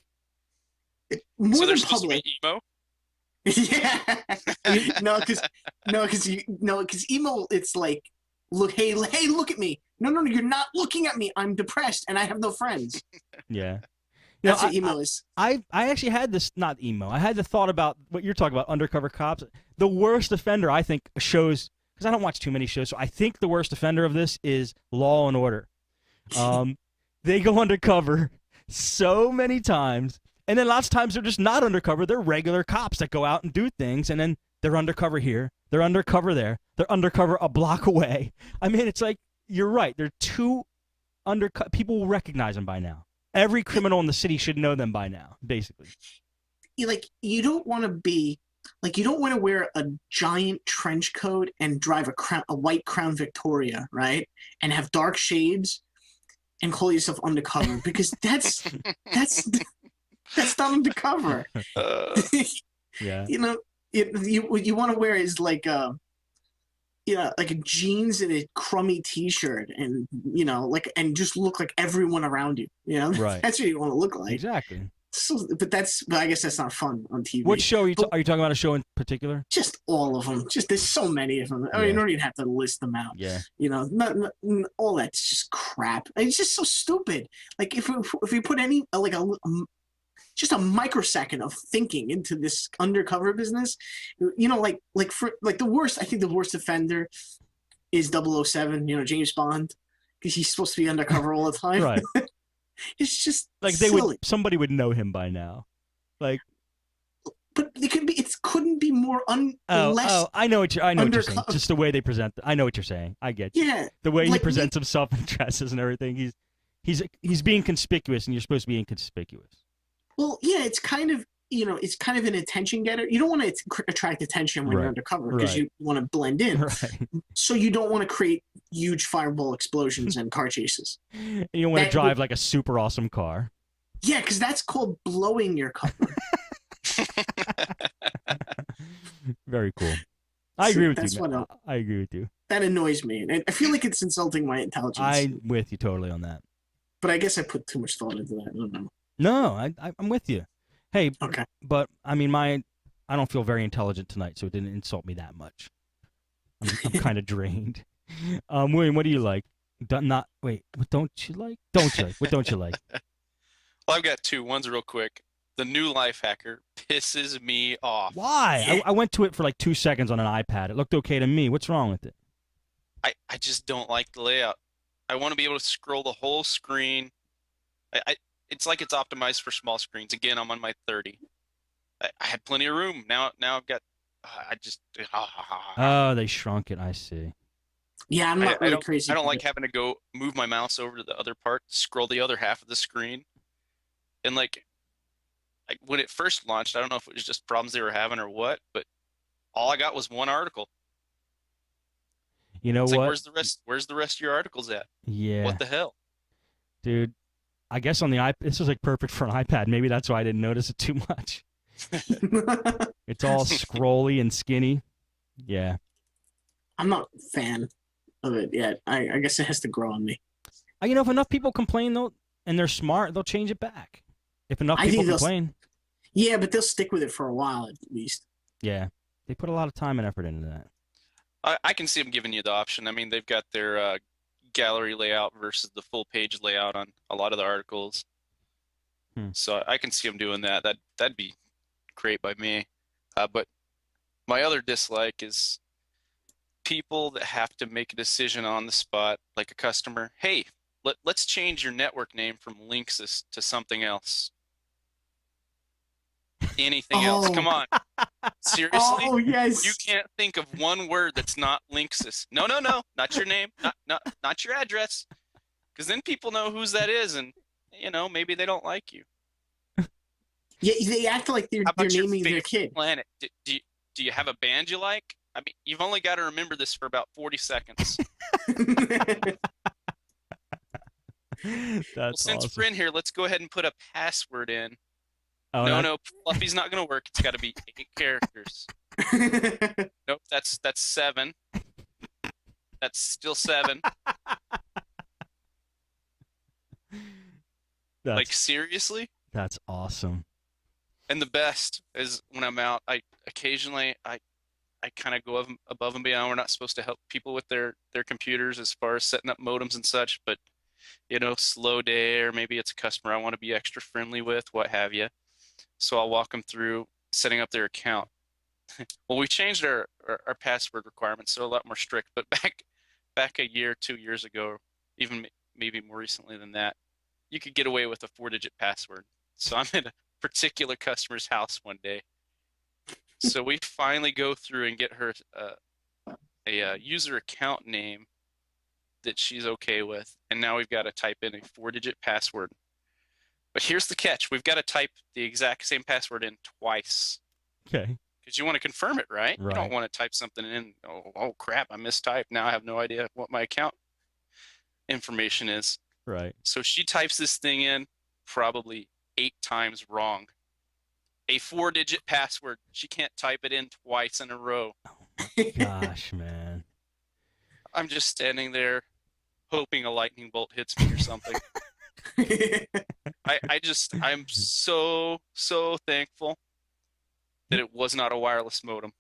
More So than they're supposed public. to be emo? Yeah. because emo, it's like, look at me. No, you're not looking at me. I'm depressed and I have no friends. Yeah. You know, That's what emo is. I actually had this, not emo. I had the thought about what you're talking about, undercover cops. The worst offender, I think, shows, because I don't watch too many shows, so I think the worst offender of this is Law and Order. They go undercover so many times, and then lots of times they're just not undercover. They're regular cops that go out and do things, and then they're undercover here, they're undercover there, they're undercover a block away. I mean, it's like, you're right. They're too undercover. People will recognize them by now. Every criminal in the city should know them by now, basically. You don't want to be, you don't want to wear a giant trench coat and drive a white Crown Victoria, right? And have dark shades and call yourself undercover, because that's not undercover. Yeah. You know, what you want to wear is like a jeans and a crummy T-shirt, and and just look like everyone around you. Right. That's what you want to look like. Exactly. So, but I guess that's not fun on TV. What show are you talking about? A show in particular? Just all of them. Just there's so many of them. I mean, you don't even have to list them out. Yeah. All that's just crap. It's just so stupid. Like if we put any just a microsecond of thinking into this undercover business, the worst. I think the worst offender is 007. James Bond, because he's supposed to be undercover all the time. Right. It's just like silly. Somebody would know him by now. Like, but it couldn't be more less. I know what you're saying. Just the way they present. I know what you're saying. I get you. Yeah. The way he presents himself and dresses and everything. He's being conspicuous, and you're supposed to be inconspicuous. Well, yeah, it's kind of an attention getter. You don't want to attract attention when you're undercover, because you want to blend in. Right. So you don't want to create huge fireball explosions and car chases. And you don't want to drive like a super awesome car. Yeah, because that's called blowing your cover. Very cool. I agree with you. I agree with you. That annoys me. And I feel like it's insulting my intelligence. I'm with you totally on that. But I guess I put too much thought into that. I don't know. No, I'm with you. Hey, okay. But I mean, I don't feel very intelligent tonight, so it didn't insult me that much. I'm kind of drained. William, what do you like? What don't you like? What don't you like? Well, I've got two. One's real quick. The new Life Hacker pisses me off. Why? Yeah. I went to it for like 2 seconds on an iPad. It looked okay to me. What's wrong with it? I just don't like the layout. I want to be able to scroll the whole screen. It's like it's optimized for small screens. Again, I'm on my 30. I had plenty of room. Now I've got. Oh, they shrunk it. I see. Yeah, I'm not really crazy. I don't like having to go move my mouse over to the other part, scroll the other half of the screen, and like when it first launched, I don't know if it was just problems they were having or what, but all I got was one article. You know what? Like, where's the rest of your articles at? Yeah. What the hell? Dude, I guess on the iPad, this was like perfect for an iPad. Maybe that's why I didn't notice it too much. It's all scrolly and skinny. Yeah. I'm not a fan of it yet. I guess it has to grow on me. If enough people complain, though, and they're smart, they'll change it back. If enough people complain. Yeah, but they'll stick with it for a while at least. Yeah. They put a lot of time and effort into that. I can see them giving you the option. I mean, they've got their gallery layout versus the full page layout on a lot of the articles. So I can see them doing that. That'd be great by me. But my other dislike is people that have to make a decision on the spot, like a customer. Hey, let's change your network name from Linksys to something else. Anything else? Come on. Seriously? Oh, yes. You can't think of one word that's not Linksys. No. Not your name. Not your address. Because then people know whose that is, and maybe they don't like you. Yeah, they act like they're naming their kid. Planet. Do you have a band you like? I mean, you've only got to remember this for about 40 seconds. Well, since we're in here, let's go ahead and put a password in. Oh, no, Fluffy's not going to work. It's got to be 8 characters. Nope, that's 7. That's still 7. Like, seriously? That's awesome. And the best is when I'm out, I occasionally kind of go above and beyond. We're not supposed to help people with their computers as far as setting up modems and such, but slow day, or maybe it's a customer I want to be extra friendly with, what have you. So I'll walk them through setting up their account. Well, we changed our password requirements, so a lot more strict. But back a year, 2 years ago, even maybe more recently than that, you could get away with a 4-digit password. So I'm at a particular customer's house one day. So we finally go through and get her a user account name that she's okay with, and now we've got to type in a 4-digit password. But here's the catch: we've got to type the exact same password in twice. Okay. Because you want to confirm it, right? Right. You don't want to type something in. Oh crap! I mistyped. Now I have no idea what my account information is. Right. So she types this thing in probably 8 times wrong. A 4-digit password. She can't type it in twice in a row. Gosh, man. I'm just standing there hoping a lightning bolt hits me or something. I'm so thankful that it was not a wireless modem.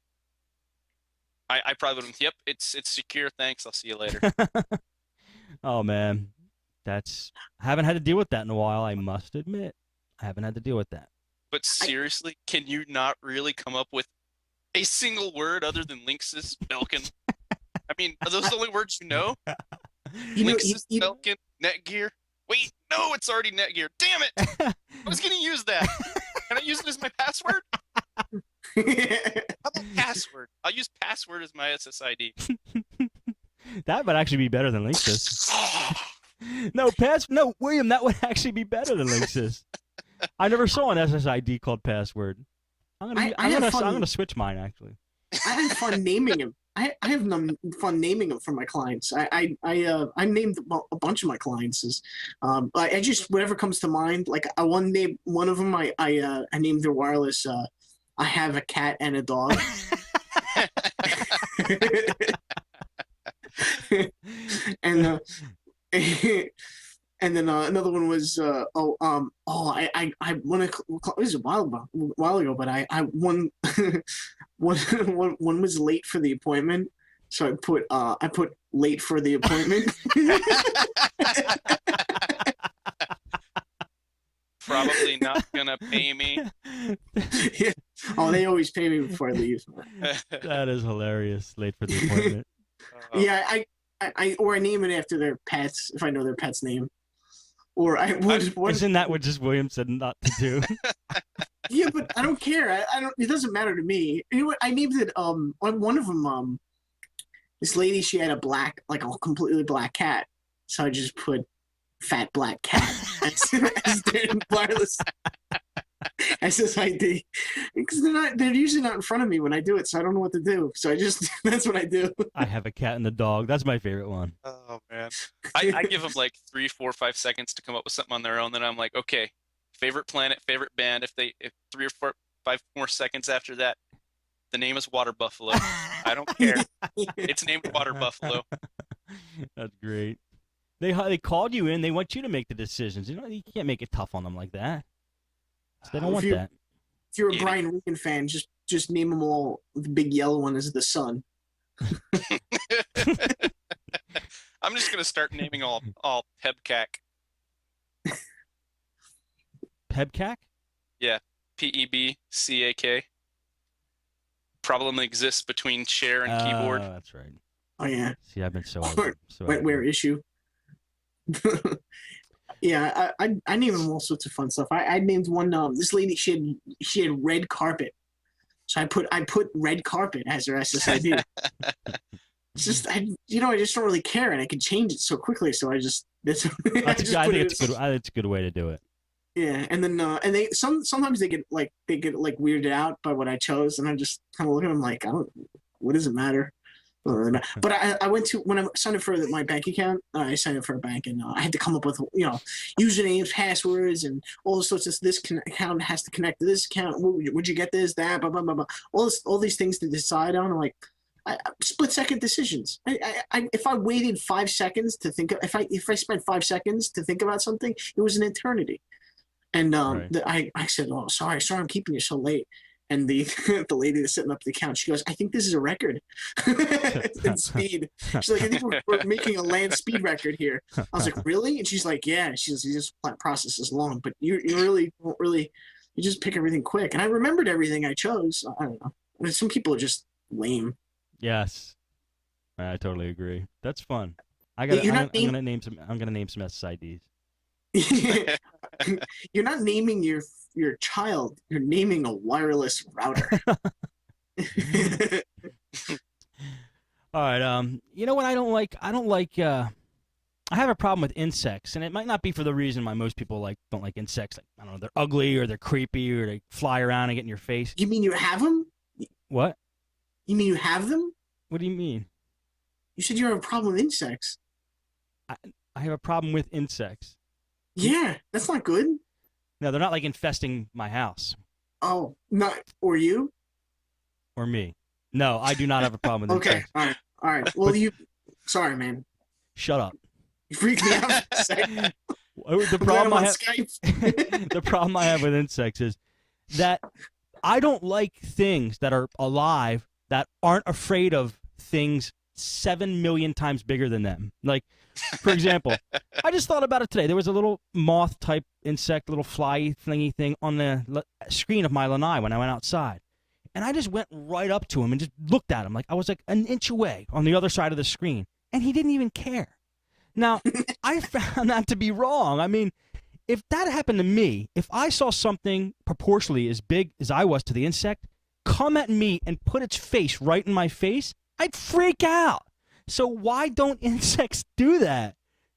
I probably would have, yep, it's secure. Thanks. I'll see you later. Oh, man. I haven't had to deal with that in a while, I must admit. I haven't had to deal with that. But seriously, can you not really come up with a single word other than Linksys, Belkin? I mean, are those the only words you know? Linksys, Belkin, Netgear? Wait, no, it's already Netgear. Damn it! I was going to use that. Can I use it as my password? How about password? I'll use password as my SSID. That would actually be better than Linksys. No, William, that would actually be better than Linksys. I never saw an SSID called password. I'm gonna switch mine actually. I had fun naming him. I have fun naming them for my clients. I named a bunch of my clients. I just whatever comes to mind. Like one of them I named their wireless. I have a cat and a dog. And and then another one was I want to, it was a while ago, but I one was late for the appointment, so I put late for the appointment. Probably not gonna pay me. Yeah. Oh, they always pay me before I leave. That is hilarious. Late for the appointment. Yeah, I name it after their pets if I know their pet's name. Or I would. Isn't that what just William said not to do? Yeah, but I don't care. I don't. It doesn't matter to me. You know what? I named it. One of them. This lady, she had a completely black cat, so I just put fat black cat as their wireless SSID, because they're usually not in front of me when I do it, so I don't know what to do. So that's what I do. I have a cat and a dog. That's my favorite one. Oh man, I give them like 3, 4, 5 seconds to come up with something on their own. Then I'm like, okay, favorite planet, favorite band. If 3 or 4, 5 more seconds after that, the name is Water Buffalo. I don't care. It's named Water Buffalo. That's great. They called you in. They want you to make the decisions. You can't make it tough on them like that. So they don't want that. If you're a Brian Regan fan, just name them all. The big yellow one is the sun. I'm just gonna start naming all Pebcac. Pebcac? Yeah, PEBCAK. Problem exists between chair and keyboard. Oh, that's right. Oh yeah. See, I've been so wetware issue. Yeah, I named them all sorts of fun stuff. I named one. This lady, she had red carpet, so I put red carpet as her SSID. It's just I just don't really care, and I can change it so quickly. So I think it's a good way to do it. Yeah, and then and sometimes they get weirded out by what I chose, and I just kind of look at them like, what does it matter? But I went to, when I signed up for my bank account, I signed up for a bank, and I had to come up with usernames, passwords, and all sorts of, this account has to connect to this account. Would you get this, that, blah blah blah blah. All these things to decide on. I'm like, split second decisions. If I waited 5 seconds to think, if I spent 5 seconds to think about something, it was an eternity. And right. I said, oh, sorry, I'm keeping you so late. And the the lady that's sitting up at the couch, she goes, "I think this is a record in speed." She's like, "I think we're making a land speed record here." I was like, "Really?" And she's like, "Yeah." She's this process is long, but you really won't really, you just pick everything quick. And I remembered everything I chose. I don't know. I mean, some people are just lame. Yes, I totally agree. That's fun. I'm You're gonna not name some. I'm gonna name some SSIDs. You're not naming your child. You're naming a wireless router. All right. You know what I don't like? I don't like. I have a problem with insects, and it might not be for the reason why most people don't like insects. Like, I don't know, they're ugly or they're creepy or they fly around and get in your face. You mean you have them? What? You mean you have them? What do you mean? You said you have a problem with insects. I have a problem with insects. Yeah, that's not good. No, they're not like infesting my house Oh, not or you? or me. No, I do not have a problem with Okay, insects. all right. Well, sorry, man. Shut up. You freaked me out for a second. The I'm glad I'm problem on I have, Skype. the problem I have with insects is that I don't like things that are alive that aren't afraid of things 7 million times bigger than them. Like, for example, I just thought about it today. There was a little moth-type insect, little fly thingy thing on the screen of my lanai when I went outside. And I just went right up to him and just looked at him. Like, I was like an inch away on the other side of the screen. And he didn't even care. Now, I found that to be wrong. I mean, if that happened to me, if I saw something proportionally as big as I was to the insect come at me and put its face right in my face, I'd freak out. So why don't insects do that?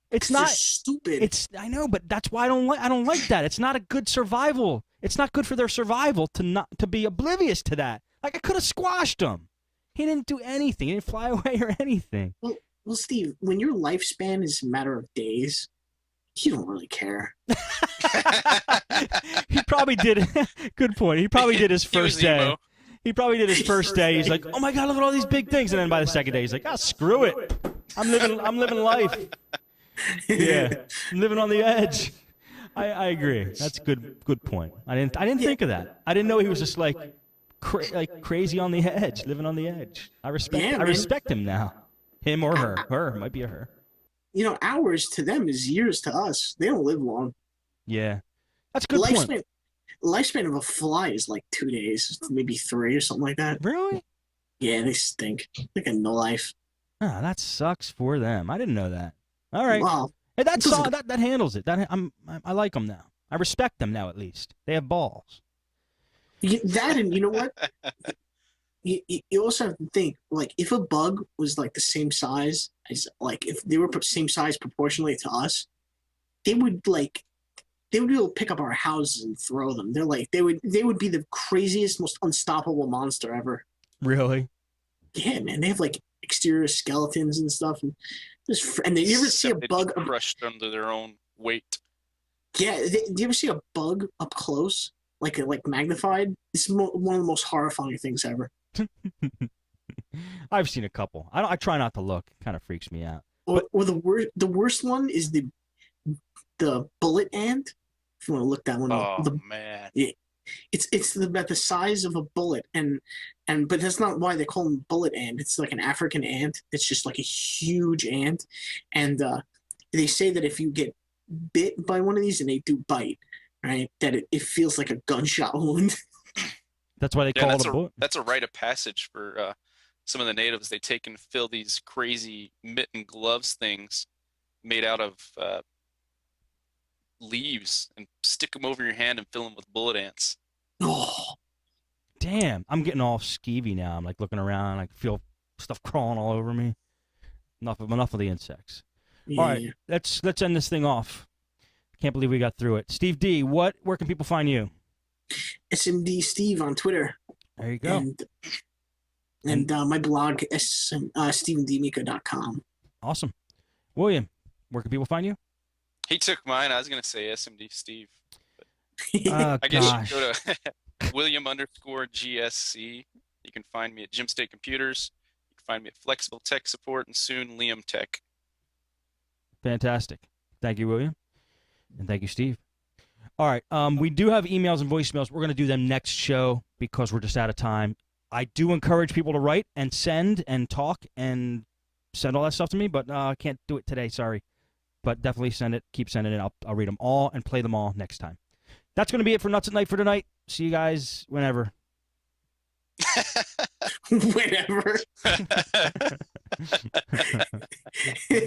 It's not stupid. I know, but that's why I don't like that. It's not a good survival. It's not good for their survival to be oblivious to that. Like, I could have squashed him. He didn't do anything. He didn't fly away or anything. Well, Steve, when your lifespan is a matter of days, you don't really care. He probably did. Good point. He probably did his first day. Emo. He probably did his first day. He's like, "Oh my God, look at all these big things!" And then by the second day, he's like, "Ah, screw it. I'm living life. Yeah, I'm living on the edge." I agree. That's a good point. I didn't think of that. I didn't know he was just like crazy on the edge, living on the edge. I respect him now. Him or her. Her might be a her. You know, hours to them is years to us. They don't live long. Yeah, that's a good point. Lifespan of a fly is like 2 days, maybe 3 or something like that. Really? Yeah, they stink. They got no life. Oh, that sucks for them. I didn't know that. All right. Wow. Hey, that handles it. I like them now. I respect them now, at least. They have balls. That, and you know what? You also have to think, like, if a bug was like the same size as, like, if they were same size proportionally to us, they would be able to pick up our houses and throw them. They would be the craziest, most unstoppable monster ever. Really? Yeah, man. They have like exterior skeletons and stuff, and you ever see a bug crushed under their own weight? Yeah, do you ever see a bug up close, like magnified? It's one of the most horrifying things ever. I've seen a couple. I try not to look. It kind of freaks me out. Or the worst one is the bullet ant. If you want to look that one up. Oh man. Yeah, it's about the size of a bullet, but that's not why they call them bullet ant. It's like an African ant. It's just like a huge ant, and they say that if you get bit by one of these, and they do bite, right, that it feels like a gunshot wound. That's why they call it a bullet. That's a rite of passage for some of the natives. They take and fill these crazy mitten gloves things made out of leaves and stick them over your hand and fill them with bullet ants. Oh, damn! I'm getting all skeevy now. I'm like looking around. I feel stuff crawling all over me. Enough of the insects. yeah. All right, let's end this thing off. Can't believe we got through it. Steve D, where can people find you? SMD Steve on Twitter. There you go. And my blog, stevendemico.com. Awesome. William, where can people find you? He took mine. I was going to say SMD Steve. I I guess you can go to William_GSC. You can find me at Gym State Computers. You can find me at Flexible Tech Support and soon Liam Tech. Fantastic. Thank you, William. And thank you, Steve. All right. We do have emails and voicemails. We're going to do them next show because we're just out of time. I do encourage people to write and send and talk and send all that stuff to me, but I can't do it today. Sorry. But definitely send it. Keep sending it. I'll read them all and play them all next time. That's going to be it for Nutz at Night for tonight. See you guys whenever. Whenever.